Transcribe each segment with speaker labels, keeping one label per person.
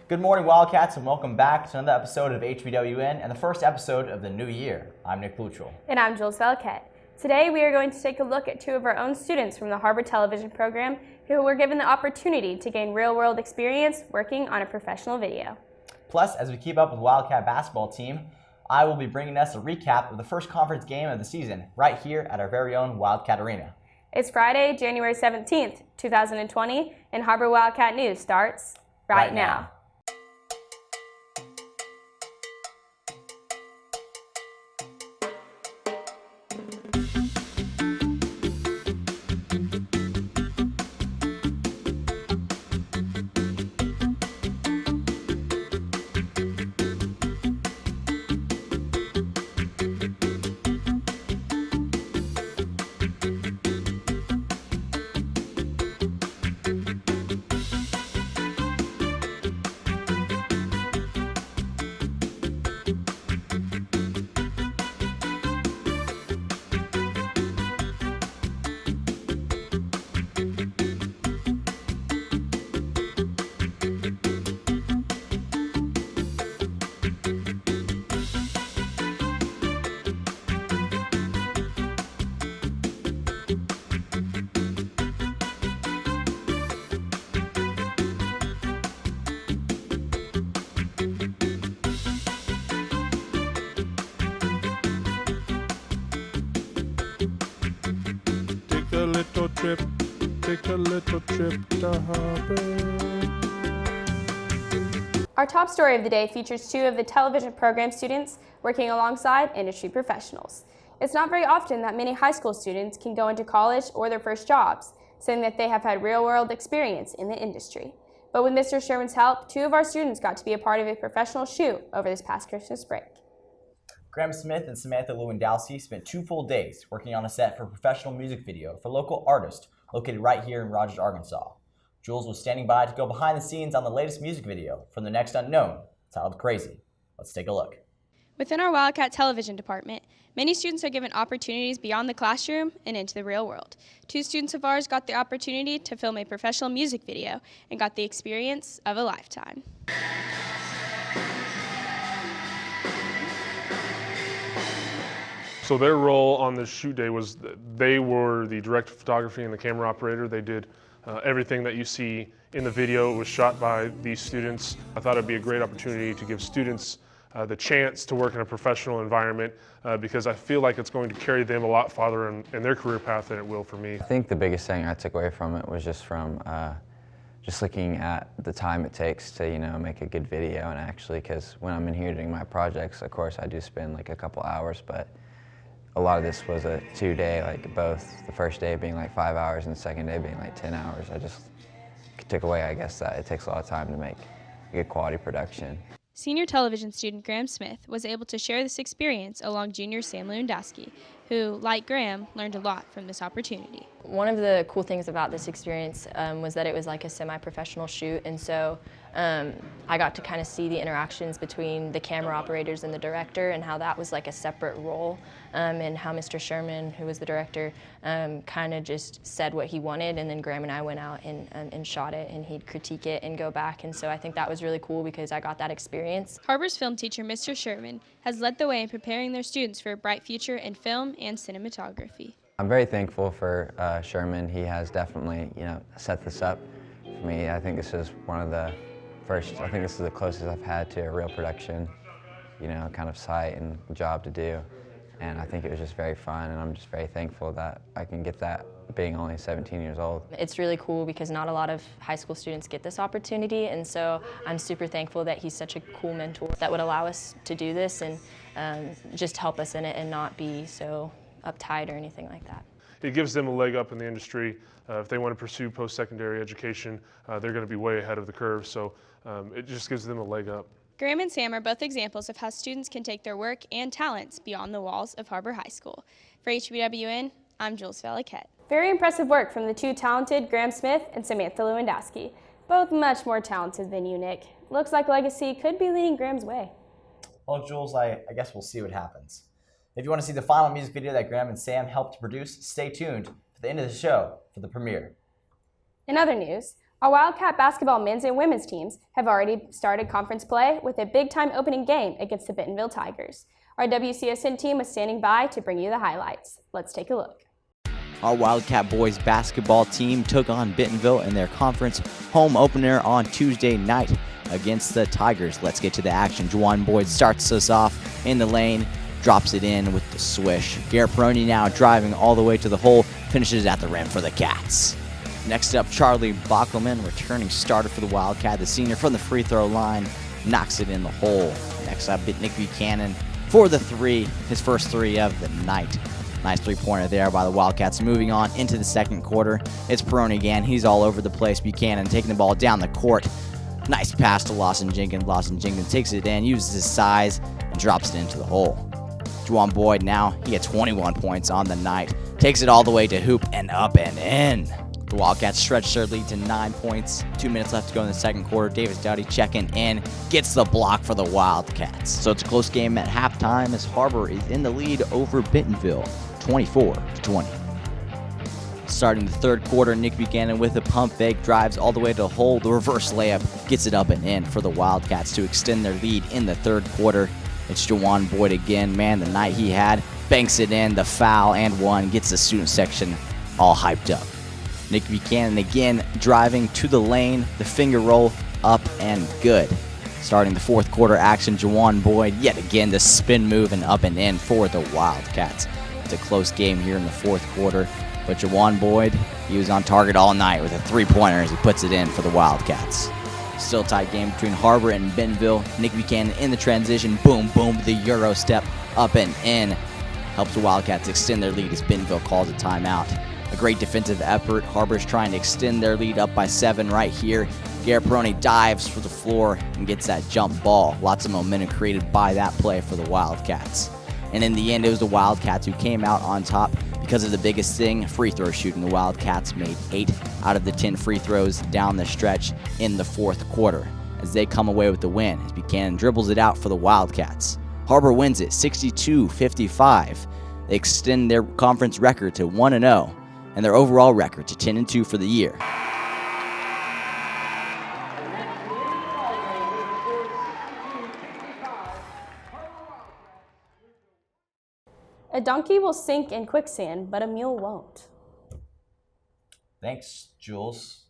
Speaker 1: Good morning, Wildcats, and welcome back to another episode of HBWN and the first episode of the new year. I'm Nick Bluchel.
Speaker 2: And I'm Jules Wildcat. Today we are going to take a look at two of our own students from the Har-Ber television program who were given the opportunity to gain real-world experience working on a professional video.
Speaker 1: Plus, as we keep up with the Wildcat basketball team, I will be bringing us a recap of the first conference game of the season right here at our very own Wildcat Arena.
Speaker 2: It's Friday, January 17th, 2020, and Har-Ber Wildcat News starts right now.
Speaker 3: Take a little trip to Har-Ber.
Speaker 2: Our top story of the day features two of the television program students working alongside industry professionals. It's not very often that many high school students can go into college or their first jobs, saying that they have had real-world experience in the industry. But with Mr. Sherman's help, two of our students got to be a part of a professional shoot over this past Christmas break.
Speaker 1: Graham Smith and Samantha Lewandowski spent 2 full days working on a set for a professional music video for a local artist located right here in Rogers, Arkansas. Jules was standing by to go behind the scenes on the latest music video from The Next Unknown, titled Crazy. Let's take a look.
Speaker 2: Within our Wildcat television department, many students are given opportunities beyond the classroom and into the real world. 2 students of ours got the opportunity to film a professional music video and got the experience of a lifetime.
Speaker 3: So their role on this shoot day was they were the director of photography and the camera operator. They did everything that you see in the video. It was shot by these students. I thought it'd be a great opportunity to give students the chance to work in a professional environment because I feel like it's going to carry them a lot farther in their career path than it will for me.
Speaker 4: I think the biggest thing I took away from it was just from just looking at the time it takes to, make a good video, and actually, because when I'm in here doing my projects, of course, I do spend like a couple hours, but a lot of this was a 2-day, like both the first day being like 5 hours and the second day being like 10 hours. I just took away, I guess, that it takes a lot of time to make a good quality production.
Speaker 2: Senior television student Graham Smith was able to share this experience along junior Sam Lewandowski, who, like Graham, learned a lot from this opportunity.
Speaker 5: One of the cool things about this experience was that it was like a semi-professional shoot, and so I got to kind of see the interactions between the camera operators and the director and how that was like a separate role, and how Mr. Sherman, who was the director, kind of just said what he wanted, and then Graham and I went out and shot it, and he'd critique it and go back, and so I think that was really cool because I got that experience.
Speaker 2: Har-Ber's film teacher, Mr. Sherman, has led the way in preparing their students for a bright future in film and cinematography.
Speaker 4: I'm very thankful for Sherman. He has definitely, set this up for me. I think this is one of the first, I think this is the closest I've had to a real production, kind of site and job to do. And I think it was just very fun, and I'm just very thankful that I can get that being only 17 years old.
Speaker 5: It's really cool because not a lot of high school students get this opportunity, and so I'm super thankful that he's such a cool mentor that would allow us to do this and just help us in it and not be so uptight or anything like that.
Speaker 3: It gives them a leg up in the industry. If they want to pursue post-secondary education, they're going to be way ahead of the curve, so it just gives them a leg up.
Speaker 2: Graham and Sam are both examples of how students can take their work and talents beyond the walls of Har-Ber High School. For HBWN, I'm Jules Wildcat. Very impressive work from the two talented Graham Smith and Samantha Lewandowski. Both much more talented than you, Nick. Looks like legacy could be leading Graham's way.
Speaker 1: Well, Jules, I guess we'll see what happens. If you want to see the final music video that Graham and Sam helped to produce, stay tuned for the end of the show for the premiere.
Speaker 2: In other news, Our Wildcat basketball men's and women's teams have already started conference play with a big-time opening game against the Bentonville Tigers. Our WCSN team was standing by to bring you the highlights. Let's take a look.
Speaker 1: Our Wildcat boys basketball team took on Bentonville in their conference home opener on Tuesday night against the Tigers. Let's get to the action. Juwan Boyd starts us off in the lane, drops it in with the swish. Garrett Peroni now driving all the way to the hole, finishes at the rim for the Cats. Next up, Charlie Bockelman, returning starter for the Wildcat. The senior from the free throw line knocks it in the hole. Next up, Nick Buchanan for the three, his first three of the night. Nice three-pointer there by the Wildcats. Moving on into the second quarter, it's Peroni again. He's all over the place. Buchanan taking the ball down the court. Nice pass to Lawson Jenkins. Lawson Jenkins takes it in, uses his size, and drops it into the hole. Juwan Boyd now, he gets 21 points on the night. Takes it all the way to hoop and up and in. The Wildcats stretch their lead to 9 points. 2 minutes left to go in the second quarter. Davis Dowdy checking in, gets the block for the Wildcats. So it's a close game at halftime as Har-Ber is in the lead over Bentonville, 24-20. Starting the third quarter, Nick Buchanan with a pump fake drives all the way to the hole. The reverse layup gets it up and in for the Wildcats to extend their lead in the third quarter. It's Juwan Boyd again. Man, the night he had. Banks it in, the foul and one. Gets the student section all hyped up. Nick Buchanan again driving to the lane. The finger roll up and good. Starting the fourth quarter action, Juwan Boyd yet again the spin move and up and in for the Wildcats. It's a close game here in the fourth quarter, but Juwan Boyd, he was on target all night with a three-pointer as he puts it in for the Wildcats. Still a tight game between Har-Ber and Bentonville. Nick Buchanan in the transition, boom, boom, the Euro step up and in. Helps the Wildcats extend their lead as Bentonville calls a timeout. A great defensive effort. Har-Ber's trying to extend their lead up by 7 right here. Garrett Peroni dives for the floor and gets that jump ball. Lots of momentum created by that play for the Wildcats. And in the end, it was the Wildcats who came out on top because of the biggest thing, free throw shooting. The Wildcats made 8 out of the 10 free throws down the stretch in the fourth quarter as they come away with the win as Buchanan dribbles it out for the Wildcats. Har-Ber wins it 62-55. They extend their conference record to 1-0 and their overall record to 10-2 for the year.
Speaker 2: A donkey will sink in quicksand, but a mule won't.
Speaker 1: Thanks, Jules.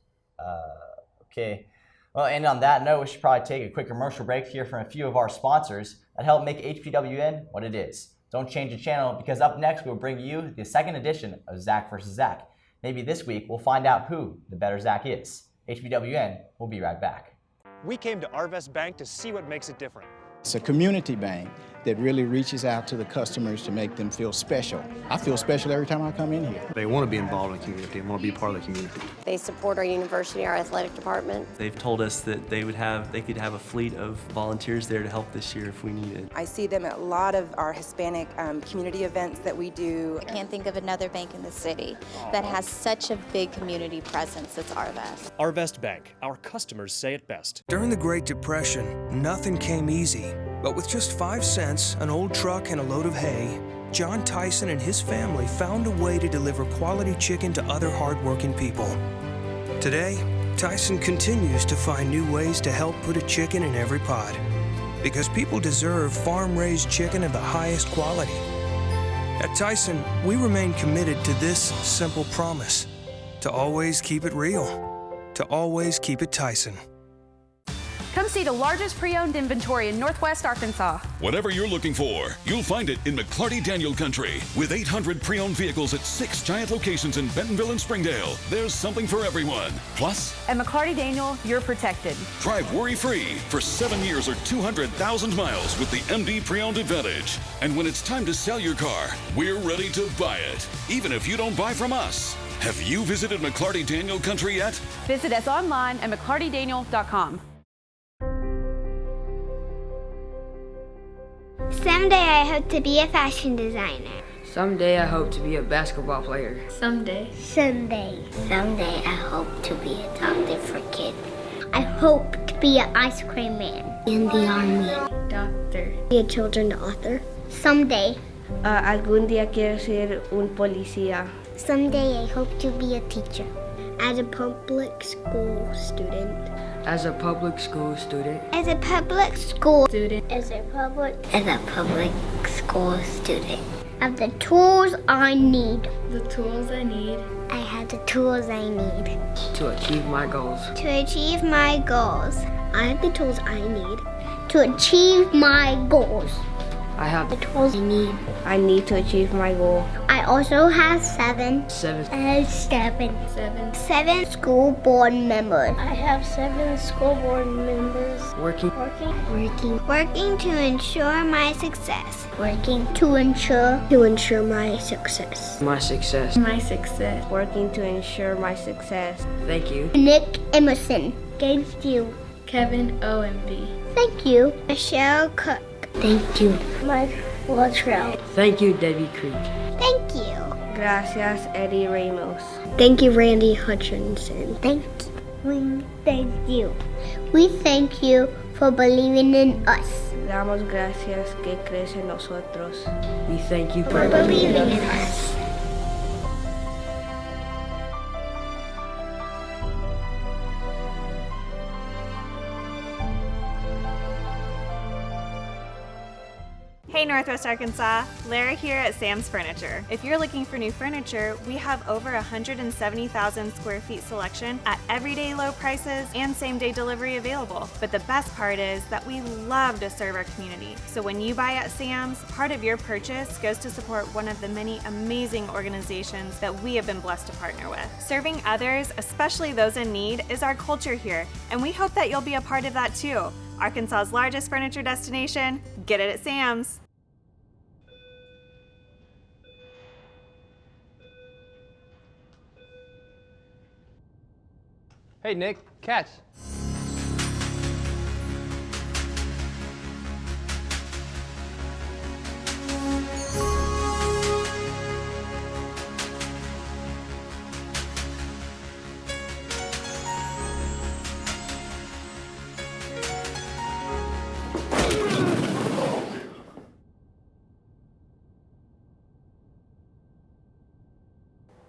Speaker 1: Okay. Well, and on that note, we should probably take a quick commercial break here from a few of our sponsors that help make HPWN what it is. Don't change the channel because up next we'll bring you the second edition of Zach vs. Zack. Maybe this week we'll find out who the better Zach is. HPWN will be right back.
Speaker 6: We came to Arvest Bank to see what makes it different.
Speaker 7: It's a community bank that really reaches out to the customers to make them feel special. I feel special every time I come in here.
Speaker 8: They want to be involved in the community and want to be part of the community.
Speaker 9: They support our university, our athletic department.
Speaker 10: They've told us that they could have a fleet of volunteers there to help this year if we needed.
Speaker 11: I see them at a lot of our Hispanic community events that we do.
Speaker 12: I can't think of another bank in the city that has such a big community presence as Arvest.
Speaker 6: Arvest Bank, our customers say it best.
Speaker 13: During the Great Depression, nothing came easy. But with just 5 cents, an old truck, and a load of hay, John Tyson and his family found a way to deliver quality chicken to other hardworking people. Today, Tyson continues to find new ways to help put a chicken in every pot. Because people deserve farm-raised chicken of the highest quality. At Tyson, we remain committed to this simple promise: to always keep it real, to always keep it Tyson.
Speaker 14: Come see the largest pre-owned inventory in Northwest Arkansas.
Speaker 15: Whatever you're looking for, you'll find it in McClarty Daniel Country. With 800 pre-owned vehicles at 6 giant locations in Bentonville and Springdale, there's something for everyone. Plus,
Speaker 14: at McClarty Daniel, you're protected.
Speaker 15: Drive worry-free for 7 years or 200,000 miles with the MD Pre-Owned Advantage. And when it's time to sell your car, we're ready to buy it, even if you don't buy from us. Have you visited McClarty Daniel Country yet?
Speaker 14: Visit us online at McClartyDaniel.com.
Speaker 16: Someday I hope to be a fashion designer.
Speaker 17: Someday I hope to be a basketball player.
Speaker 16: Someday I hope to be a doctor for kids. I hope to be an ice cream man. In the army.
Speaker 18: Doctor.
Speaker 16: Be a children's author. Someday.
Speaker 18: Algún día quiero ser un policía.
Speaker 16: Someday I hope to be a teacher. As a public school student.
Speaker 17: As a public school student.
Speaker 16: As a public school student. As a public school student. I have the tools I need.
Speaker 18: The tools I need.
Speaker 16: I have the tools I need.
Speaker 17: To achieve my goals.
Speaker 16: To achieve my goals. I have the tools I need. To achieve my goals.
Speaker 17: I have
Speaker 16: the tools I need.
Speaker 18: I need to achieve my goal.
Speaker 16: I also have seven school board members. I have 7 school board members.
Speaker 17: Working
Speaker 16: to ensure my success. Working to ensure my success.
Speaker 17: My success.
Speaker 18: My success. Working to ensure my success.
Speaker 17: Thank you.
Speaker 16: Nick Emerson. Thank you.
Speaker 18: Kevin OMB.
Speaker 16: Thank you. Michelle Cook. Thank you. Mike Luttrell.
Speaker 17: Thank you, Debbie Creek.
Speaker 16: Thank you.
Speaker 18: Gracias, Eddie Ramos.
Speaker 16: Thank you, Randy Hutchinson. Thank you. Thank you. We thank you for believing in us.
Speaker 18: Damos gracias que crees en nosotros.
Speaker 17: We thank you
Speaker 16: for believing in us.
Speaker 19: Hey Northwest Arkansas, Lara here at Sam's Furniture. If you're looking for new furniture, we have over 170,000 square feet selection at everyday low prices and same-day delivery available. But the best part is that we love to serve our community. So when you buy at Sam's, part of your purchase goes to support one of the many amazing organizations that we have been blessed to partner with. Serving others, especially those in need, is our culture here, and we hope that you'll be a part of that too. Arkansas's largest furniture destination, get it at Sam's.
Speaker 20: Hey Nick, catch.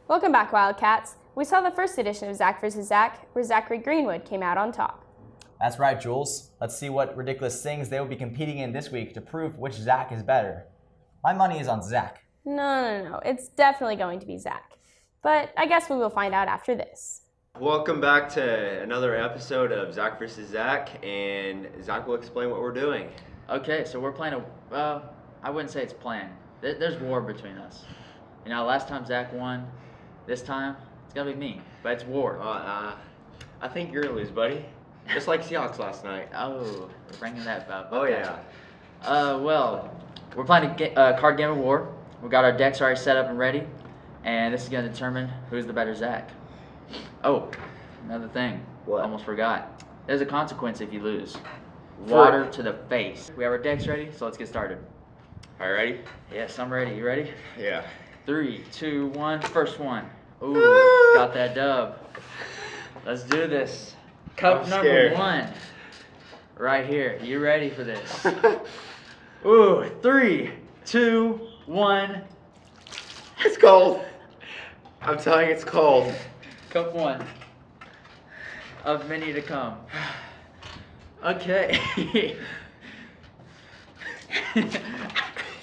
Speaker 2: Welcome back, Wildcats. We saw the first edition of Zach vs. Zack, where Zachary Greenwood came out on top.
Speaker 1: That's right, Jules. Let's see what ridiculous things they will be competing in this week to prove which Zach is better. My money is on Zach.
Speaker 2: No. It's definitely going to be Zach. But I guess we will find out after this.
Speaker 21: Welcome back to another episode of Zach vs. Zack, and Zach will explain what we're doing.
Speaker 22: Okay, so we're playing I wouldn't say it's planned. There's war between us. You know, last time Zach won, this time it's gonna be me, but it's war.
Speaker 21: I think you're gonna lose, buddy. Just like Seahawks last night.
Speaker 22: Oh, we're bringing that up.
Speaker 21: Oh yeah.
Speaker 22: Well, we're playing a card game of war. We got our decks already set up and ready, and this is gonna determine who's the better Zach. Oh, another thing.
Speaker 21: What?
Speaker 22: Almost forgot. There's a consequence if you lose. Water to the face. We have our decks ready, so let's get started.
Speaker 21: All right, ready?
Speaker 22: Yes, I'm ready. You ready?
Speaker 21: Yeah.
Speaker 22: 3, 2, 1. First one. Ooh, got that dub. Let's do this. Cup number 1. Right here. You ready for this? Ooh, 3, 2, 1.
Speaker 21: It's cold. I'm telling you, it's cold.
Speaker 22: Cup 1. Of many to come. Okay.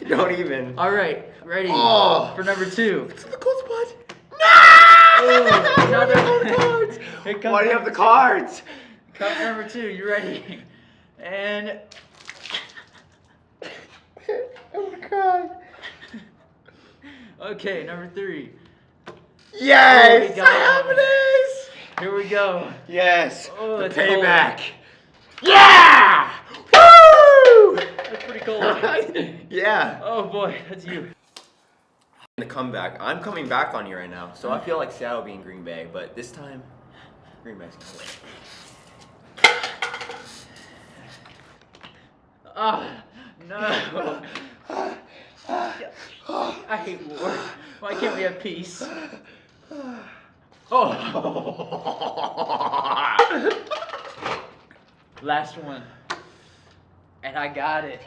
Speaker 21: Don't even.
Speaker 22: All right, ready for number 2.
Speaker 21: It's in the cold spot.
Speaker 22: Ooh,
Speaker 21: Why do you have the cards?
Speaker 22: Cup number 2, you ready? And
Speaker 21: oh my god.
Speaker 22: Okay, number 3.
Speaker 21: Yes!
Speaker 22: Oh,
Speaker 21: I have this!
Speaker 22: Here we go.
Speaker 21: Yes.
Speaker 22: Oh,
Speaker 21: the
Speaker 22: it's
Speaker 21: payback.
Speaker 22: Cold.
Speaker 21: Yeah! Woo!
Speaker 22: That's pretty cold.
Speaker 21: Yeah.
Speaker 22: Oh boy, that's you.
Speaker 21: The comeback. I'm coming back on you right now, so I feel like Seattle being Green Bay, but this time, Green Bay's gonna win.
Speaker 22: Oh, no. I hate war. Why can't we have peace? Oh. Last one. And I got it.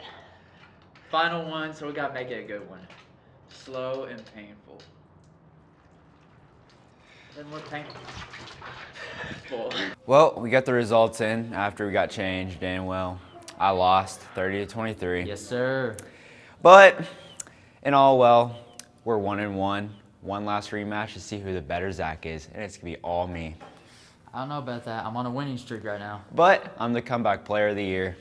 Speaker 22: Final one, so we gotta make it a good one. Slow and painful.
Speaker 4: Well, we got the results in after we got changed, and well, I lost 30-23.
Speaker 22: Yes, sir.
Speaker 4: But in all, well, we're 1-1. One last rematch to see who the better Zach is, and it's gonna be all me.
Speaker 22: I don't know about that. I'm on a winning streak right now.
Speaker 4: But I'm the comeback player of the year.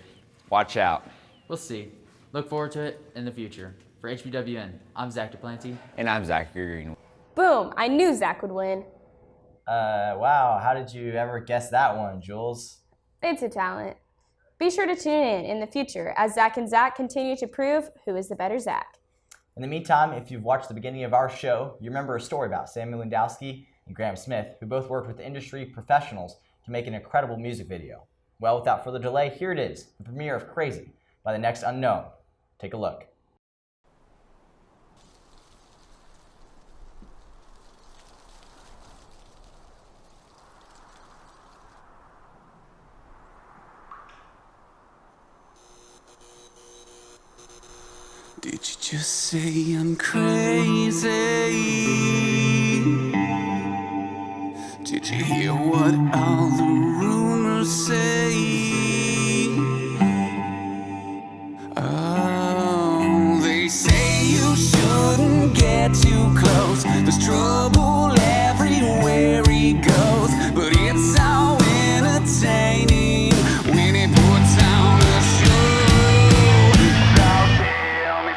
Speaker 4: Watch out.
Speaker 22: We'll see. Look forward to it in the future. For HBWN, I'm Zach DePlanty.
Speaker 4: And I'm Zachary Green.
Speaker 2: Boom! I knew Zach would win.
Speaker 1: Wow, how did you ever guess that one, Jules?
Speaker 2: It's a talent. Be sure to tune in the future as Zach and Zack continue to prove who is the better Zach.
Speaker 1: In the meantime, if you've watched the beginning of our show, you remember a story about Sammy Lewandowski and Graham Smith, who both worked with industry professionals to make an incredible music video. Well, without further delay, here it is, the premiere of Crazy by The Next Unknown. Take a look.
Speaker 20: Did you just say I'm crazy? Did you hear what all the rumors say? Oh, they say you shouldn't get too close. There's trouble everywhere he goes, but it's so entertaining when he puts on a show.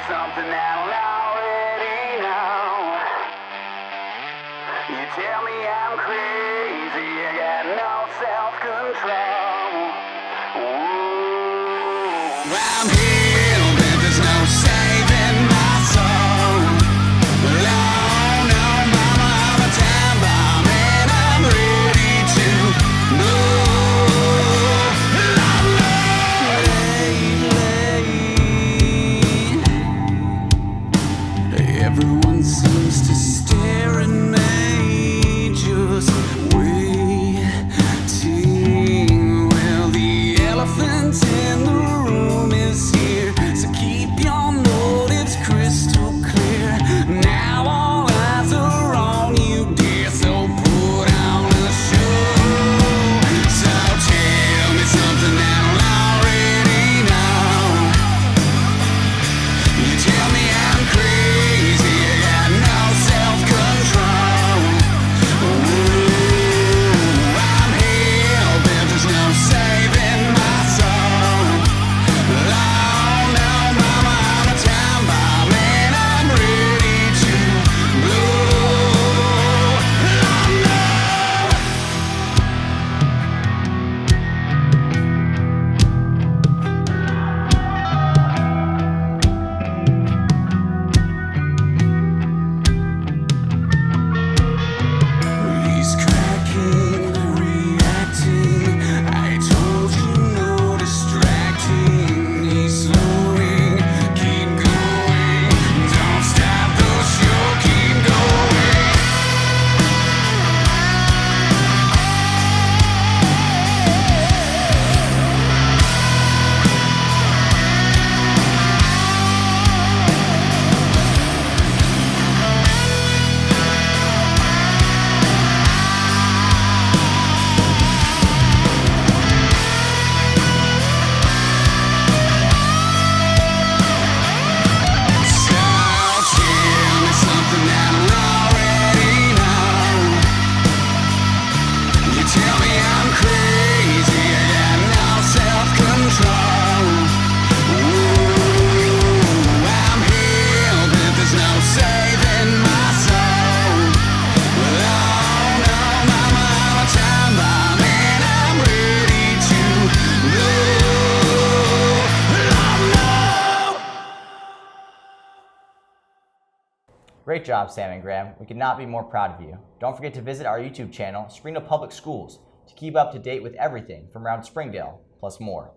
Speaker 20: Something that I already know. You tell me I'm crazy, I got no self-control. I'm here, but there's no saving my soul. Oh no, mama, I'm a time bomb and I'm ready to blow. Everyone seems to stare at me, just waiting. Well, the elephant in the room is here, so keep your motives crystal clear. Now all eyes are on you, dear, so put on a show. So tell me something that I already know. You tell me I'm crazy.
Speaker 1: Great job, Sam and Graham. We could not be more proud of you. Don't forget to visit our YouTube channel, Springdale Public Schools, to keep up to date with everything from around Springdale, plus more.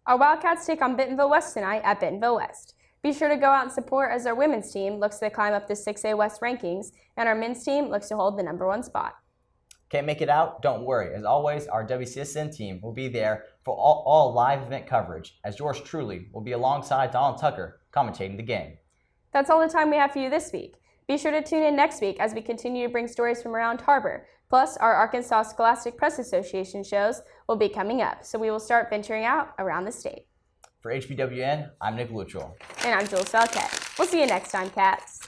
Speaker 2: Our Wildcats take on Bentonville West tonight at Bentonville West. Be sure to go out and support as our women's team looks to climb up the 6A West rankings, and our men's team looks to hold the #1 spot.
Speaker 1: Can't make it out? Don't worry. As always, our WCSN team will be there for all live event coverage, as yours truly will be alongside Donald Tucker commentating the game.
Speaker 2: That's all the time we have for you this week. Be sure to tune in next week as we continue to bring stories from around Har-Ber. Plus, our Arkansas Scholastic Press Association shows will be coming up, so we will start venturing out around the state.
Speaker 1: For HBWN, I'm Nick Luttrell.
Speaker 2: And I'm Jules Wildcat. We'll see you next time, Cats.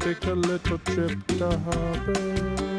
Speaker 3: Take a little trip to Har-Ber.